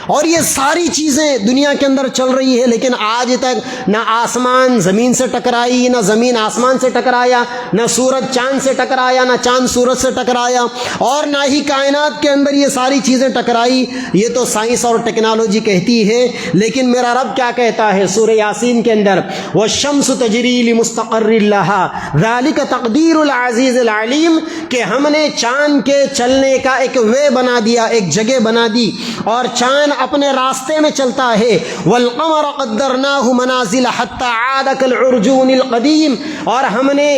Speaker 1: اور یہ ساری چیزیں دنیا کے اندر چل رہی ہے، لیکن آج تک نہ آسمان زمین سے ٹکرائی، نہ زمین آسمان سے ٹکرایا، نہ سورج چاند سے ٹکرایا، نہ چاند سورج سے ٹکرایا، اور نہ ہی کائنات کے اندر یہ ساری چیزیں ٹکرائی۔ یہ تو سائنس اور ٹیکنالوجی کہتی ہے، لیکن میرا رب کیا کہتا ہے سورہ یاسین کے اندر؟ وَالشَّمْسُ تَجْرِی لِمُسْتَقَرٍّ لَہَا ذَلِکَ تَقْدِیرُ الْعَزِیزِ الْعَلِیمِ، کہ ہم نے چاند کے چلنے کا ایک وے بنا دیا، ایک جگہ بنا دی، اور چاند اپنے راستے میں چلتا ہے۔ وَالْقَمَرَ قَدَّرْنَاهُ مَنَازِلَ حَتَّى عَادَ كَالْعُرْجُونِ الْقَدِيمِ، اور ہم نے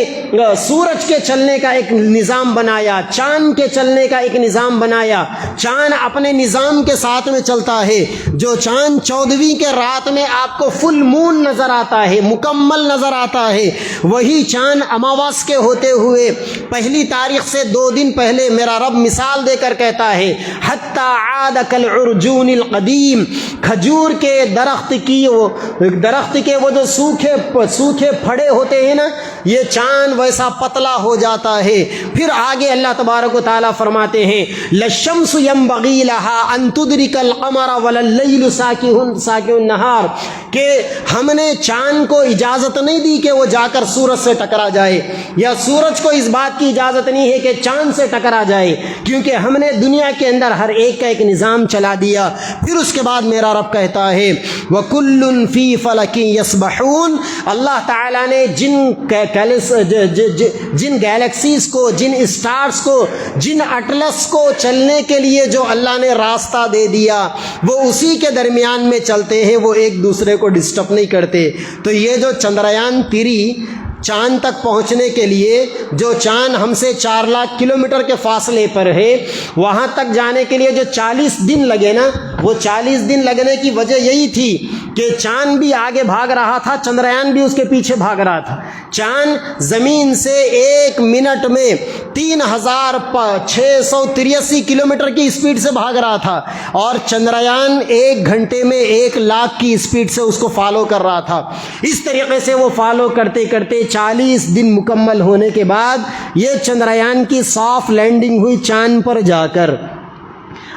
Speaker 1: سورج کے چلنے کا ایک نظام بنایا، چاند کے چلنے کا ایک نظام بنایا۔ چاند اپنے نظام کے ساتھ میں چلتا ہے۔ جو چاند 14ویں کے رات میں آپ کو فل مون نظر آتا ہے، مکمل نظر آتا ہے، وہی چاند اماواس کے ہوتے ہوئے 1 تاریخ سے 2 دن پہلے میرا رب مثال دے کر کہتا ہے حتی عاد کالعرجون القدیم، کھجور کے درخت کے وہ جو سوکھے پھڑے ہوتے ہیں نا، یہ چاند ویسا پتلا ہو جاتا ہے۔ پھر آگے اللہ تبارک و تعالیٰ فرماتے ہیں للشمس ينبغي لها ان تدرك القمر ولا الليل ساكن النهار، کہ ہم نے چاند کو اجازت نہیں دی کہ وہ جا کر سورج سے ٹکرا جائے، یا سورج کو اس بات کی اجازت نہیں ہے کہ چاند سے ٹکرا جائے، کیونکہ ہم نے دنیا کے اندر ہر ایک کا ایک نظام چلا دیا۔ پھر اس کے بعد میرا رب کہتا ہے وَكُلٌّ فِي فَلَكٍ يَسْبَحُونَ، اللہ تعالیٰ نے جن گیلیکسیز کو، جن اسٹارز کو، جن اٹلس کو چلنے کے لیے جو اللہ نے راستہ دے دیا، وہ اسی کے درمیان میں چلتے ہیں، وہ ایک دوسرے کو ڈسٹرب نہیں کرتے۔ تو یہ جو چندریان 3 چاند تک پہنچنے کے لیے، جو چاند ہم سے 4 لاکھ کلومیٹر کے فاصلے پر ہے، وہاں تک جانے کے لیے جو 40 دن لگے نا، وہ 40 دن لگنے کی وجہ یہی تھی کہ چاند بھی آگے بھاگ رہا تھا، چندریان بھی اس کے پیچھے بھاگ رہا تھا۔ چاند زمین سے 1 منٹ میں 3683 کلومیٹر کی اسپیڈ سے بھاگ رہا تھا، اور چندریان 1 گھنٹے میں 1 لاکھ کی اسپیڈ سے اس کو فالو کر رہا تھا۔ اس طریقے سے وہ فالو کرتے کرتے 40 دن مکمل ہونے کے بعد یہ چندریان کی سافٹ لینڈنگ ہوئی چاند پر جا کر۔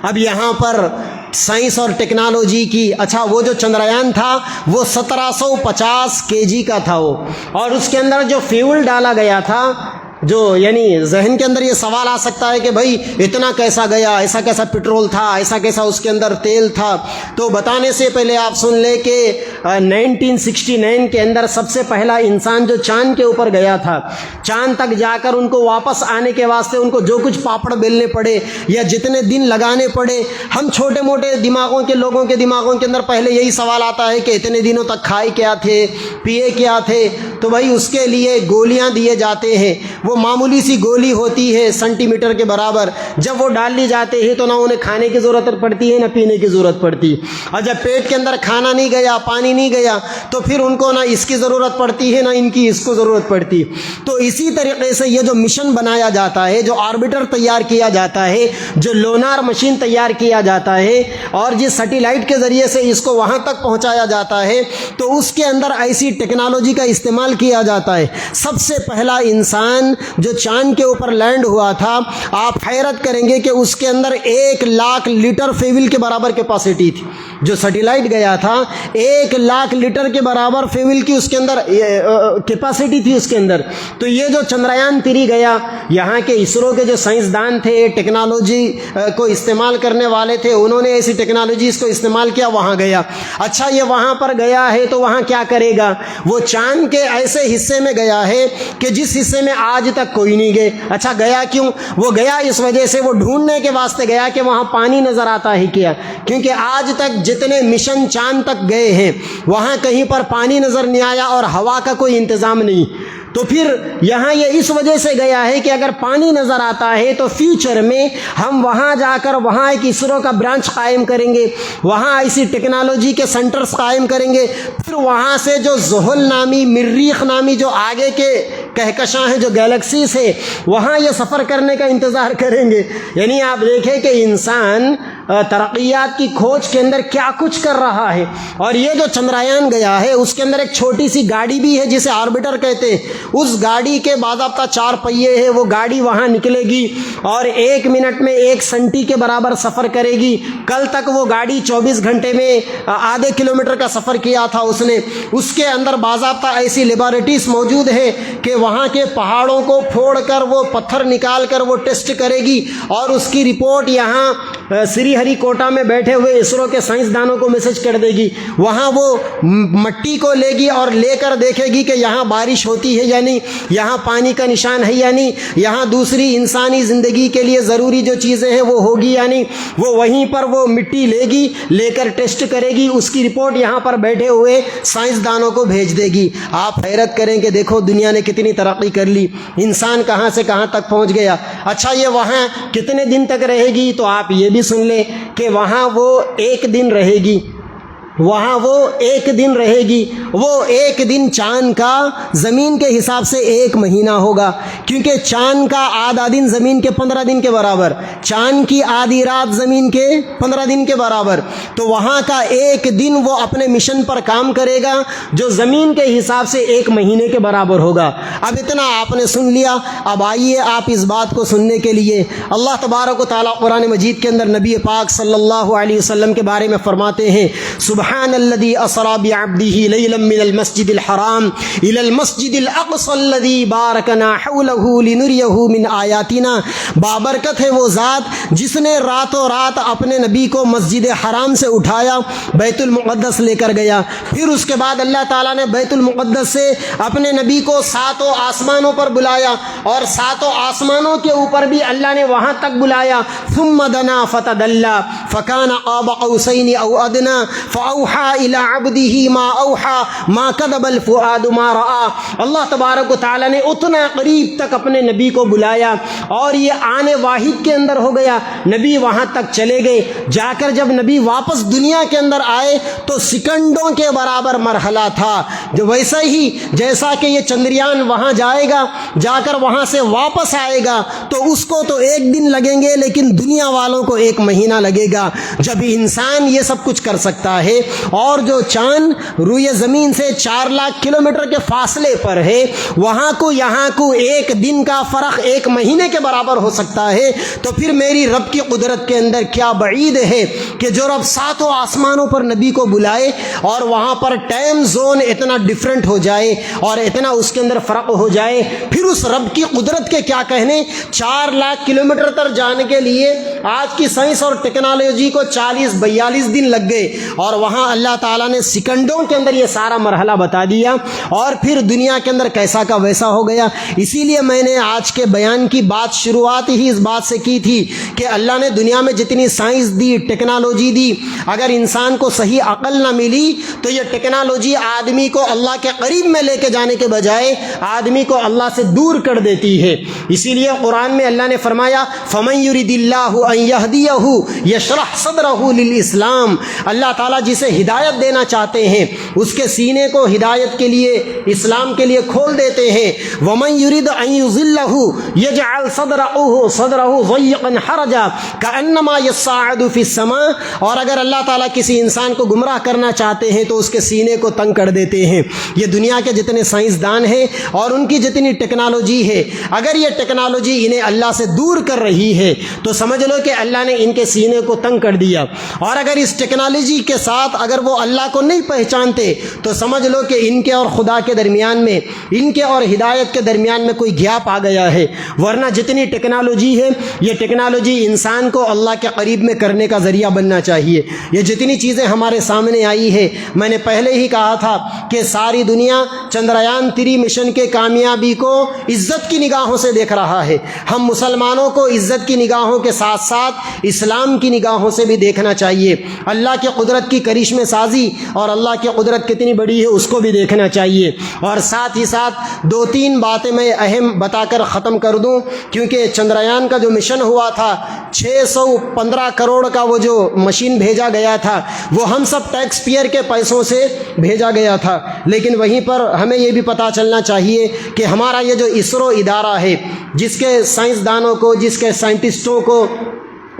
Speaker 1: اب یہاں پر سائنس اور ٹیکنالوجی کی، اچھا وہ جو چندریان تھا وہ 1750 kg کا تھا وہ، اور اس کے اندر جو فیول ڈالا گیا تھا، جو یعنی ذہن کے اندر یہ سوال آ سکتا ہے کہ بھائی اتنا کیسا گیا، ایسا کیسا پٹرول تھا، ایسا کیسا اس کے اندر تیل تھا؟ تو بتانے سے پہلے آپ سن لیں کہ 1969 کے اندر سب سے پہلا انسان جو چاند کے اوپر گیا تھا، چاند تک جا کر ان کو واپس آنے کے واسطے ان کو جو کچھ پاپڑ بیلنے پڑے یا جتنے دن لگانے پڑے، ہم چھوٹے موٹے دماغوں کے لوگوں کے دماغوں کے اندر پہلے یہی سوال آتا ہے کہ اتنے دنوں تک کھائے کیا تھے، پیے کیا تھے؟ تو بھائی اس کے لیے گولیاں دیے جاتے ہیں. وہ معمولی سی گولی ہوتی ہے سینٹی میٹر کے برابر. جب وہ ڈال لی جاتے ہیں تو نہ انہیں کھانے کی ضرورت پڑتی ہے نہ پینے کی ضرورت پڑتی. اور جب پیٹ کے اندر کھانا نہیں گیا, پانی نہیں گیا, تو پھر ان کو نہ اس کی ضرورت پڑتی ہے نہ ان کی اس کو ضرورت پڑتی. تو اسی طریقے سے یہ جو مشن بنایا جاتا ہے, جو آربیٹر تیار کیا جاتا ہے, جو لونار مشین تیار کیا جاتا ہے, اور جس سیٹلائٹ کے ذریعے سے اس کو وہاں تک پہنچایا جاتا ہے, تو اس کے اندر ایسی ٹیکنالوجی کا استعمال کیا جاتا ہے. سب سے پہلا انسان جو چاند کے اوپر لینڈ ہوا تھا, آپ حیرت کریں گے کہ اس کے اندر 1,00,000 لیٹر فیول کے برابر کیپیسٹی تھی. جو سیٹلائٹ گیا تھا 1,00,000 لیٹر کے برابر فیول کی اس کے اندر کیپیسٹی تھی اس کے اندر. تو یہ جو چندریان 3 گیا, یہاں کے اسرو کے جو سائنسدان تھے, ٹیکنالوجی کو استعمال کرنے والے تھے, انہوں نے ایسی ٹیکنالوجیز کو استعمال کیا, وہاں گیا. اچھا یہ وہاں پر گیا ہے تو وہاں کیا کرے گا؟ وہ چاند کے ایسے حصے میں گیا ہے کہ جس حصے میں آج تک کوئی نہیں گئے. اچھا گیا کیوں؟ وہ گیا اس وجہ سے, وہ ڈھونڈنے کے واسطے گیا کہ وہاں پانی نظر آتا ہے کیا, کیونکہ آج تک جتنے مشن چاند تک گئے ہیں وہاں کہیں پر پانی نظر نہیں آیا اور ہوا کا کوئی انتظام نہیں. تو پھر یہاں یہ اس وجہ سے گیا ہے کہ اگر پانی نظر آتا ہے تو فیوچر میں ہم وہاں جا کر وہاں ایک اسرو کا برانچ قائم کریں گے, وہاں ایسی ٹیکنالوجی کے سینٹرز قائم کریں گے. پھر وہاں سے جو زحل نامی, مریخ نامی جو آگے کے کہکشاں ہیں, جو گیلیکسیز ہے, وہاں یہ سفر کرنے کا انتظار کریں گے. یعنی آپ دیکھیں کہ انسان ترقیات کی کھوج کے اندر کیا کچھ کر رہا ہے. اور یہ جو چندریان گیا ہے اس کے اندر ایک چھوٹی سی گاڑی بھی ہے جسے آربیٹر کہتے ہیں. اس گاڑی کے باضابطہ 4 پہیے ہیں. وہ گاڑی وہاں نکلے گی اور 1 منٹ میں 1 سنٹی کے برابر سفر کرے گی. کل تک وہ گاڑی 24 گھنٹے میں آدھے کلومیٹر کا سفر کیا تھا اس نے. اس کے اندر باضابطہ ایسی لیبارٹریز موجود ہے کہ وہاں کے پہاڑوں کو پھوڑ کر وہ پتھر نکال کر وہ ٹیسٹ کرے گی اور اس کی رپورٹ یہاں سری ہری کوٹا میں بیٹھے ہوئے اسرو کے سائنسدانوں کو میسج کر دے گی. وہاں وہ مٹی کو لے گی اور لے کر دیکھے گی کہ یہاں بارش ہوتی ہے یا نہیں, یہاں پانی کا نشان ہے یا نہیں, یہاں دوسری انسانی زندگی کے لیے ضروری جو چیزیں ہیں وہ ہوگی یا نہیں. وہ وہیں پر وہ مٹی لے گی, لے کر ٹیسٹ کرے گی, اس کی رپورٹ یہاں پر بیٹھے ہوئے سائنسدانوں کو بھیج دے گی. آپ حیرت کریں کہ دیکھو دنیا نے کتنی ترقی کر لی, انسان کہاں سے کہاں تک پہنچ گیا. اچھا یہ وہاں کتنے دن تک رہے گی؟ تو آپ یہ بھی سن لیں کہ وہاں وہ 1 دن رہے گی. وہاں وہ 1 دن رہے گی. وہ 1 دن چاند کا زمین کے حساب سے 1 مہینہ ہوگا, کیونکہ چاند کا آدھا دن زمین کے 15 دن کے برابر, چاند کی آدھی رات زمین کے 15 دن کے برابر. تو وہاں کا 1 دن وہ اپنے مشن پر کام کرے گا جو زمین کے حساب سے 1 مہینے کے برابر ہوگا. اب اتنا آپ نے سن لیا. اب آئیے آپ اس بات کو سننے کے لیے اللہ تبارک و تعالیٰ قرآن مجید کے اندر نبی پاک صلی اللہ علیہ وسلم کے بارے میں فرماتے ہیں, سبحان الذي اسرى بعبده ليلا من المسجد الحرام الى المسجد الاقصى الذي باركنا حوله لنريه من آیاتنا. بابرکت ہے وہ ذات جس نے راتوں رات اپنے نبی کو مسجد حرام سے اٹھایا, بیت المقدس لے کر گیا. پھر اس کے بعد اللہ تعالیٰ نے بیت المقدس سے اپنے نبی کو 7 آسمانوں پر بلایا, اور 7 آسمانوں کے اوپر بھی اللہ نے وہاں تک بلایا. ثم دنا فتدلى فكان قاب قوسين او ادنى فاوحى الى عبده ما اوحى ما كذب الفؤاد ما راى. اللہ تبارک و تعالی نے اتنا قریب تک اپنے نبی کو بلایا, اور یہ آنے واحد کے اندر ہو گیا. نبی وہاں تک چلے گئے. جا کر جب نبی واپس دنیا کے اندر آئے تو سیکنڈوں کے برابر مرحلہ تھا. جو ویسا ہی جیسا کہ یہ چندریان وہاں جائے گا, جا کر وہاں سے واپس آئے گا تو اس کو تو 1 دن لگیں گے, لیکن دنیا والوں کو 1 مہینہ لگے گا. جب انسان یہ سب کچھ کر سکتا ہے اور جو چاند روئے زمین سے 4 لاکھ کلومیٹر کے فاصلے پر ہے, وہاں کو یہاں کو 1 دن کا فرق 1 مہینے کے برابر ہو سکتا ہے, تو پھر میری رب کی قدرت کے اندر کیا بعید ہے کہ جو رب 7 آسمانوں پر نبی کو بلائے اور وہاں پر ٹائم زون اتنا ڈیفرنٹ ہو جائے اور اتنا اس کے اندر فرق ہو جائے. پھر اس رب کی قدرت کے کیا کہنے. 4 لاکھ کلومیٹر تک جانے کے لیے آج کی سائنس اور ٹیکنالوجی کو 40-42 دن لگ گئے, اور وہاں اللہ تعالیٰ نے سیکنڈوں کے اندر یہ سارا مرحلہ بتا دیا اور پھر دنیا کے اندر کیسا کا ویسا ہو گیا۔ اسی لیے میں نے آج کے بیان کی بات شروعات ہی اس بات سے کی تھی کہ اللہ نے دنیا میں جتنی سائنس دی، ٹیکنالوجی دی، اگر انسان کو صحیح عقل نہ ملی تو یہ ٹیکنالوجی آدمی کو اللہ کے قریب میں لے کے جانے کے بجائے آدمی کو اللہ سے دور کر دیتی ہے۔ اسی لیے قرآن میں اللہ نے فرمایا فَمَن يُرِدِ اللَّهُ أَن يَهْدِيَهُ يَشْرَحْ صَدْرَهُ لِلْإِسْلَامِ، اللہ تعالیٰ جسے ہدایت دینا چاہتے ہیں اس کے سینے کو ہدایت کے لیے، اسلام کے لیے کھول دیتے ہیں۔ وَمَن يُرِدْ أَن يُضِلَّهُ يَجْعَلْ صَدْرَهُ ضَيِّقًا حَرَجًا كَأَنَّمَا يَصَّعَّدُ فِي السَّمَاءِ، اور اگر اللہ تعالیٰ کسی انسان کو گمراہ کرنا چاہتے ہیں تو اس کے سینے کو تنگ کر دیتے ہیں۔ یہ دنیا کے جتنے سائنسدان ہیں اور ان کی جتنی ٹیکنالوجی ہے، اگر یہ ٹیکنالوجی انہیں اللہ سے دور کر رہی ہے تو سمجھ لو کہ اللہ نے ان کے سینے کو تنگ کر دیا، اور اگر اس ٹیکنالوجی کے ساتھ اگر وہ اللہ کو نہیں پہچانتے تو سمجھ لو کہ ان کے اور خدا کے درمیان میں، ان کے اور ہدایت کے درمیان میں کوئی گیپ آ گیا ہے۔ ورنہ جتنی ٹیکنالوجی ہے، یہ ٹیکنالوجی انسان کو اللہ کے قریب میں کرنے کا ذریعہ بننا چاہیے۔ یہ جتنی چیزیں ہمارے سامنے آئی ہے، میں نے پہلے ہی کہا تھا کہ ساری دنیا چندریان 3 مشن کے کامیابی کو عزت کی نگاہوں سے دیکھ رہا ہے۔ ہم مسلمانوں کو عزت کی نگاہوں کے ساتھ ساتھ اسلام کی نگاہوں سے بھی دیکھنا چاہیے۔ اللہ کی قدرت کی کرشمے سازی اور اللہ کی قدرت کتنی بڑی ہے اس کو بھی دیکھنا چاہیے۔ اور ساتھ ہی ساتھ 2-3 باتیں میں اہم بتا کر ختم کر دوں، کیونکہ چندریان کا جو مشن ہوا تھا 615 کروڑ کا وہ جو مشین بھیجا گیا تھا وہ ہم سب ٹیکس پیئر کے پیسوں سے بھیجا گیا تھا، لیکن وہیں پر ہمیں یہ بھی پتہ چلنا چاہیے کہ ہمارا یہ جو اسرو ادارہ ہے، جس کے سائنسدانوں کو، جس کے سائنٹسٹوں کو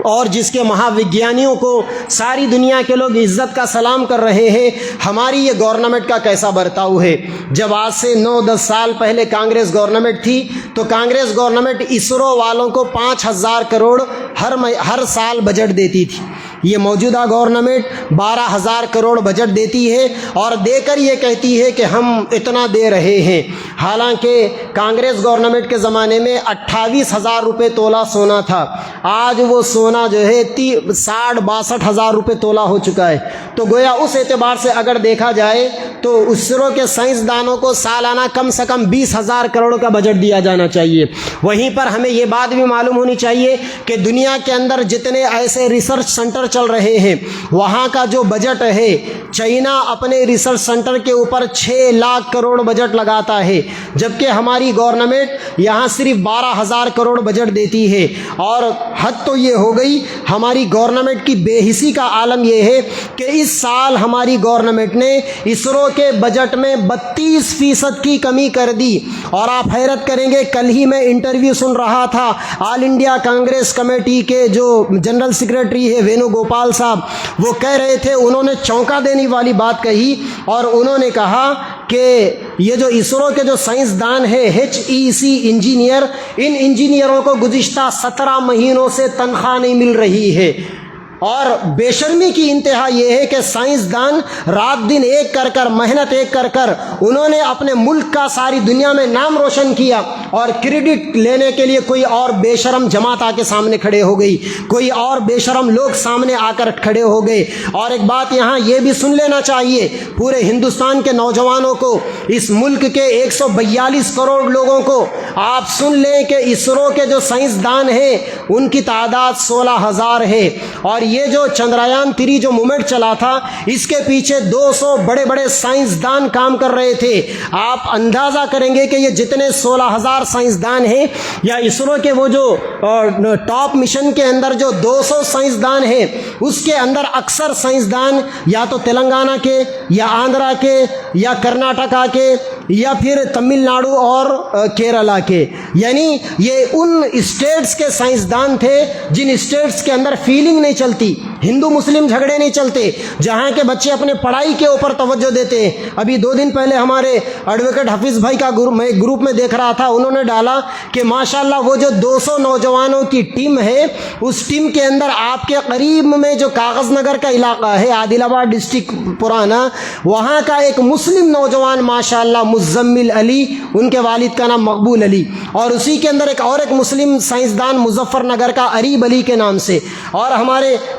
Speaker 1: اور جس کے مہاوگیانیوں کو ساری دنیا کے لوگ عزت کا سلام کر رہے ہیں، ہماری یہ گورنمنٹ کا کیسا برتاؤ ہے۔ جب آج سے 9-10 سال پہلے کانگریس گورنمنٹ تھی تو کانگریس گورنمنٹ اسرو والوں کو 5000 کروڑ ہر سال بجٹ دیتی تھی۔ یہ موجودہ گورنمنٹ 12000 کروڑ بجٹ دیتی ہے اور دے کر یہ کہتی ہے کہ ہم اتنا دے رہے ہیں، حالانکہ کانگریس گورنمنٹ کے زمانے میں 28,000 روپے تولہ سونا تھا، آج وہ سونا جو ہے 60-62 ہزار روپے تولہ ہو چکا ہے۔ تو گویا اس اعتبار سے اگر دیکھا جائے تو اسرو کے سائنسدانوں کو سالانہ کم سے کم 20,000 کروڑ کا بجٹ دیا جانا چاہیے۔ وہیں پر ہمیں یہ بات بھی معلوم ہونی چاہیے کہ دنیا کے اندر جتنے ایسے ریسرچ سنٹر چل رہے ہیں وہاں کا جو بجٹ ہے، چائنا اپنے ریسرچ سنٹر کے اوپر 6 لاکھ کروڑ بجٹ لگاتا ہے، جبکہ ہماری گورنمنٹ یہاں صرف 12,000 کروڑ بجٹ دیتی ہے۔ اور حد تو یہ ہو گئی، ہماری گورنمنٹ کی بے حسی کا عالم یہ ہے کہ اس سال ہماری گورنمنٹ نے اسرو کے بجٹ میں 32% کی کمی کر دی۔ اور آپ حیرت کریں گے، کل ہی میں انٹرویو سن رہا تھا آل انڈیا کانگریس کمیٹی کے جو جنرل سیکریٹری ہے وینو گوپال صاحب، وہ کہہ رہے تھے، انہوں نے چونکا دینے والی بات کہی اور انہوں نے کہا کہ یہ جو اسرو کے جو سائنسدان ہیں HEC انجینئر، ان انجینئروں کو گزشتہ 17 مہینوں سے تنخواہ نہیں مل رہی ہے۔ اور بے شرمی کی انتہا یہ ہے کہ سائنسدان رات دن ایک کر کر، محنت ایک کر کر، انہوں نے اپنے ملک کا ساری دنیا میں نام روشن کیا، اور کریڈٹ لینے کے لیے کوئی اور بے شرم جماعت آ کے سامنے کھڑے ہو گئی، کوئی اور بے شرم لوگ سامنے آ کر کھڑے ہو گئے۔ اور ایک بات یہاں یہ بھی سن لینا چاہیے پورے ہندوستان کے نوجوانوں کو، اس ملک کے 142 کروڑ لوگوں کو، آپ سن لیں کہ اسرو کے جو سائنسدان ہیں ان کی تعداد 16,000 ہے، اور یہ جو چندریان 3 جو موومنٹ چلا تھا اس کے پیچھے 200 بڑے بڑے سائنسدان کام کر رہے تھے۔ آپ اندازہ کریں گے کہ یہ جتنے 16,000 سائنسدان ہیں، یا اسرو کے وہ جو ٹاپ مشن کے اندر جو 200 سائنسدان ہیں، اس کے اندر اکثر سائنسدان یا تو تلنگانہ کے، یا آندھرا کے، یا کرناٹکا کے، یا پھر تمل ناڈو اور کیرلا کے، یعنی یہ ان اسٹیٹس کے سائنسدان تھے جن اسٹیٹس کے اندر فیلنگ نہیں چلتی، ہندو مسلم جھگڑے نہیں چلتے، جہاں کے بچے اپنے پڑھائی کے اوپر توجہ دیتے ہیں۔ ابھی 2 دن پہلے ہمارے ایڈوکیٹ حفیظ بھائی کا میں گروپ میں دیکھ رہا تھا، انہوں نے ڈالا کہ ماشاءاللہ وہ جو 200 نوجوانوں کی ٹیم ہے، اس ٹیم کے اندر آپ کے قریب میں جو کاغذ نگر کا علاقہ ہے، عادل آباد ڈسٹرکٹ پرانا، وہاں کا ایک مسلم نوجوان ماشاءاللہ مزمل علی، ان کے والد کا نام مقبول علی، اور اسی کے اندر ایک مسلم سائنسدان مظفر نگر کا اریب علی کے نام سے، اور ہمارے